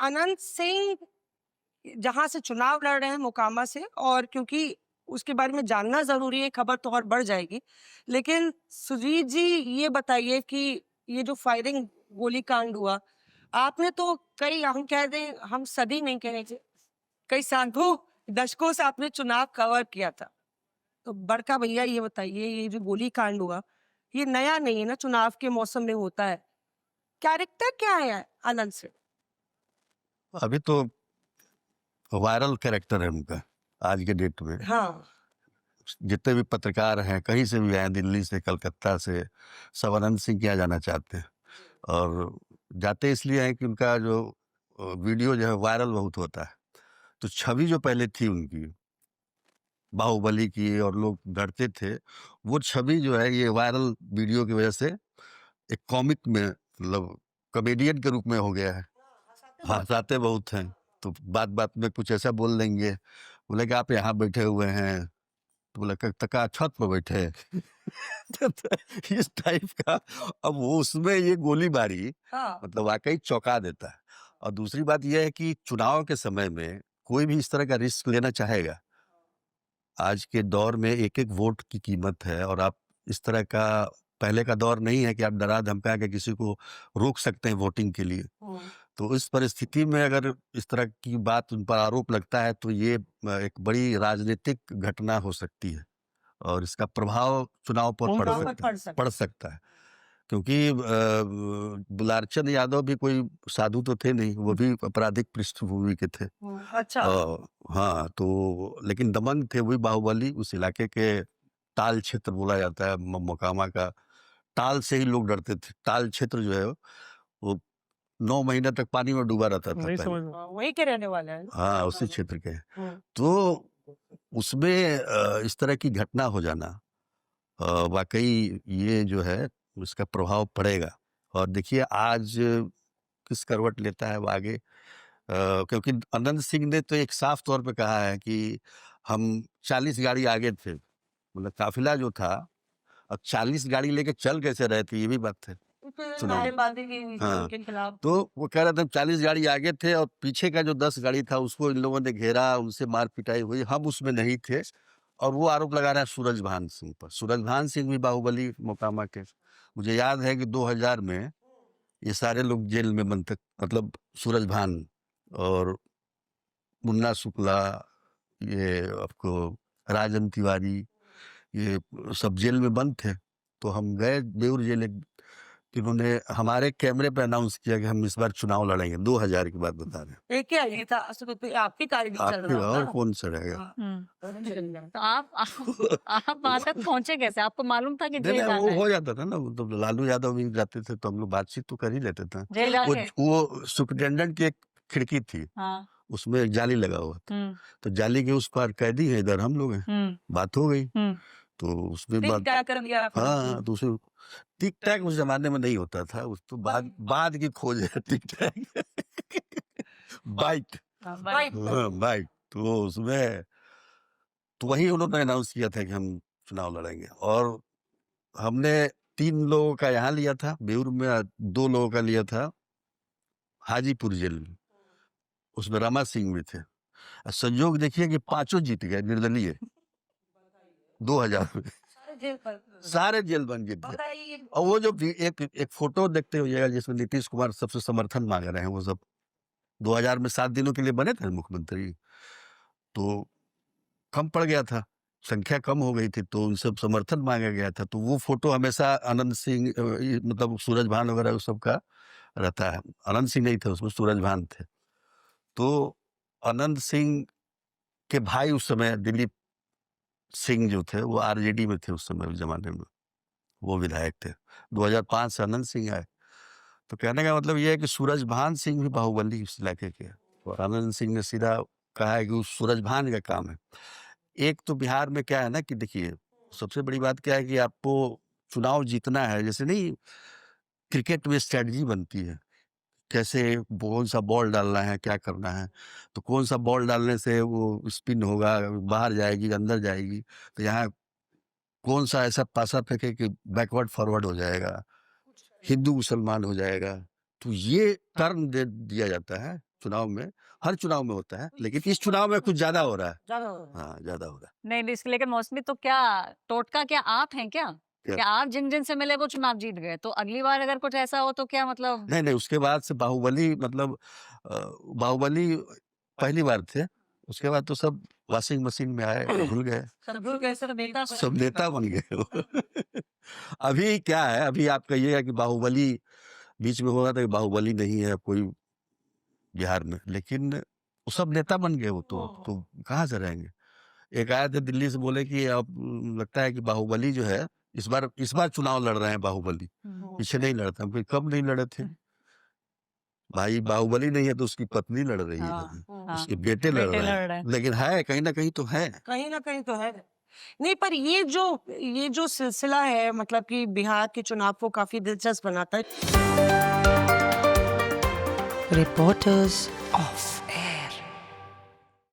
अनंत सिंह जहाँ से चुनाव लड़ रहे हैं मोकामा से, और क्योंकि उसके बारे में जानना ज़रूरी है, खबर तो और बढ़ जाएगी। लेकिन सुजीत जी, ये बताइए कि ये जो फायरिंग गोलीकांड हुआ, आपने तो कई, हम कह दें, हम सदी नहीं कहेंगे, कई सालों, दशकों से आपने चुनाव कवर किया था। तो बड़का भैया ये बताइए, ये जो गोलीकांड हुआ, ये नया नहीं है ना, चुनाव के मौसम में होता है। कैरेक्टर क्या है आनंद सिंह? अभी तो वायरल कैरेक्टर है उनका आज के डेट में। हाँ, जितने भी पत्रकार हैं, कहीं से भी आए, दिल्ली से, कलकत्ता से, सब अनंत सिंह के यहाँ जाना चाहते हैं। और जाते इसलिए हैं कि उनका जो वीडियो जो है वायरल बहुत होता है। तो छवि जो पहले थी उनकी बाहुबली की और लोग डरते थे, वो छवि जो है ये वायरल वीडियो की वजह से एक कॉमिक में, मतलब कॉमेडियन के रूप में हो गया है। हंसाते बहुत हैं। तो बात बात में कुछ ऐसा बोल देंगे, बोले कि आप यहाँ बैठे हुए हैं, तो बोला तका छत पर बैठे हैं। तो इस टाइप का। अब वो उसमें ये गोली मारी, हाँ। मतलब वाकई चौंका देता है। और दूसरी बात यह है कि चुनाव के समय में कोई भी इस तरह का रिस्क लेना चाहेगा। आज के दौर में एक एक वोट की कीमत है, और आप इस तरह का, पहले का दौर नहीं है कि आप डरा धमका के किसी को रोक सकते हैं वोटिंग के लिए। तो इस परिस्थिति में अगर इस तरह की बात उन पर आरोप लगता है, तो ये एक बड़ी राजनीतिक घटना हो सकती है, और इसका प्रभाव चुनाव पर चुनाव पर पड़ सकता है। क्योंकि दुलारचंद यादव भी कोई साधु तो थे नहीं, वो भी आपराधिक पृष्ठभूमि के थे। अच्छा। हाँ, तो लेकिन दबंग थे, वही बाहुबली। उस इलाके के ताल क्षेत्र बोला जाता है मोकामा का। ताल से ही लोग डरते थे। ताल क्षेत्र जो है वो 9 महीने तक पानी में डूबा रहता था नहीं पहले। समझ में, वहीं के रहने वाले हैं। हाँ, उसी क्षेत्र के। तो उसमें इस तरह की घटना हो जाना, वाकई ये जो है उसका प्रभाव पड़ेगा। और देखिए आज किस करवट लेता है वो आगे। क्योंकि अनंत सिंह ने तो एक साफ तौर पे कहा है कि हम 40 गाड़ी आगे थे, मतलब काफिला जो था, अब 40 गाड़ी लेके चल कैसे रहे थे, ये भी बात है चुनाव में। हाँ, उनके खिलाफ। तो वो कह रहे थे 40 गाड़ी आगे थे, और पीछे का जो 10 गाड़ी था उसको इन लोगों ने घेरा, उनसे मार पिटाई हुई, हम उसमें नहीं थे। और वो आरोप लगा रहा है सूरजभान सिंह पर। सूरजभान सिंह भी बाहुबली मोकामा के। मुझे याद है कि 2000 में ये सारे लोग जेल में बंद थे, मतलब सूरजभान और मुन्ना शुक्ला, ये आपको राजन तिवारी, ये सब जेल में बंद थे। तो हम गए बेऊर जेल, इन्होंने हमारे कैमरे पे अनाउंस किया कि हम इस बार चुनाव लड़ेंगे। 2000 की बात बता रहे हैं। एक क्या ये था, असल में आपकी कारगिल चल आपके रहा और था। कौन सा रहेगा? हाँ। तो आप वहां तक पहुंचे कैसे? आपको मालूम था कि नहीं जेल नहीं, जाना वो है? हो जाता था ना, तो लालू यादव भी जाते थे तो हम लोग बातचीत तो कर ही लेते थे। जेल जाके? वो सुपरिटेंडेंट की एक खिड़की थी, हाँ। उसमें एक जाली लगा हुआ था। तो जाली के उस पार कैदी है, इधर हम लोग हैं। बात हो गई, तो उसमें ठीक बात। क्या कर दिया आपने? हाँ, तो उसे टिक टैक उस जमाने में नहीं होता था, उस तो बाद की खोज है टिक टैक। बाइट। बाइट। हाँ, बाइट। तो उसमें तो वही उन्होंने अनाउंस किया था कि हम चुनाव लड़ेंगे। और हमने 3 लोगों का यहाँ लिया था बेऊर में, 2 लोगों का लिया था हाजीपुर जेल में। उसमें रमा सिंह भी थे। और संयोग देखिए कि पांचों जीत गए निर्दलीय 2000 में। सारे जेल बन गए थे। और वो जो एक फोटो देखते होइएगा जिसमें नीतीश कुमार सबसे समर्थन मांग रहे हैं, वो सब 2000 में 7 दिनों के लिए बने थे मुख्यमंत्री, तो कम पड़ गया था, संख्या कम हो गई थी, तो उनसे समर्थन मांगा गया था। तो वो फोटो हमेशा अनंत सिंह, मतलब सूरजभान वगैरह उस सब का रहता है। अनंत सिंह नहीं थे उसमें, सूरजभान थे। तो अनंत सिंह के भाई उस समय दिलीप सिंह जो थे, वो आरजेडी में थे उस समय, उस जमाने में वो विधायक थे। 2005 से अनंत सिंह आए। तो कहने का मतलब ये है कि सूरजभान सिंह भी बाहुबली उस इलाके के हैं। और आनंद सिंह ने सीधा कहा है कि उस सूरजभान का काम है। एक तो बिहार में क्या है ना कि देखिए, सबसे बड़ी बात क्या है कि आपको चुनाव जीतना है। जैसे नहीं, क्रिकेट में स्ट्रेटजी बनती है, कैसे कौन सा बॉल डालना है, क्या करना है। तो कौन सा बॉल डालने से वो स्पिन होगा, बाहर जाएगी, अंदर जाएगी। तो यहाँ कौन सा ऐसा पासा फेंके कि बैकवर्ड फॉरवर्ड हो जाएगा, हिंदू मुसलमान हो जाएगा। तो ये टर्न दे दिया जाता है चुनाव में, हर चुनाव में होता है, लेकिन इस चुनाव में कुछ ज्यादा हो रहा है। ज्यादा हाँ, ज्यादा हो रहा है। नहीं इसके लेकिन मौसमी तो क्या टोटका क्या आप हैं क्या? क्या? क्या आप जिन से मिले वो चुनाव जीत गए? तो अगली बार अगर कुछ ऐसा हो तो क्या मतलब? नहीं नहीं, उसके बाद से बाहुबली मतलब बाहुबली पहली बार थे, उसके बाद तो सब वॉशिंग मशीन में आए, धुल गए, सब कैसे नेता सब नेता बन गए वो। अभी क्या है, अभी आप कहिएगा कि बाहुबली बीच में हो रहा था कि बाहुबली नहीं है कोई बिहार में, लेकिन वो सब नेता बन गए वो तो कहाँ से रहेंगे। एक आए थे दिल्ली से, बोले कि अब लगता है कि बाहुबली जो है इस बार चुनाव लड़ रहे हैं बाहुबली, पीछे नहीं लड़ता। हम कब नहीं लड़े थे भाई, बाहुबली नहीं है तो उसकी पत्नी लड़ रही है, हाँ, उसके बेटे लड़ बेटे रहे लड़ हैं, रहे हैं। लेकिन है कहीं ना कहीं तो है। कहीं ना कहीं तो है। नहीं, पर ये जो सिलसिला है, मतलब कि बिहार के चुनाव को काफी दिलचस्प बनाता है। Reporters off.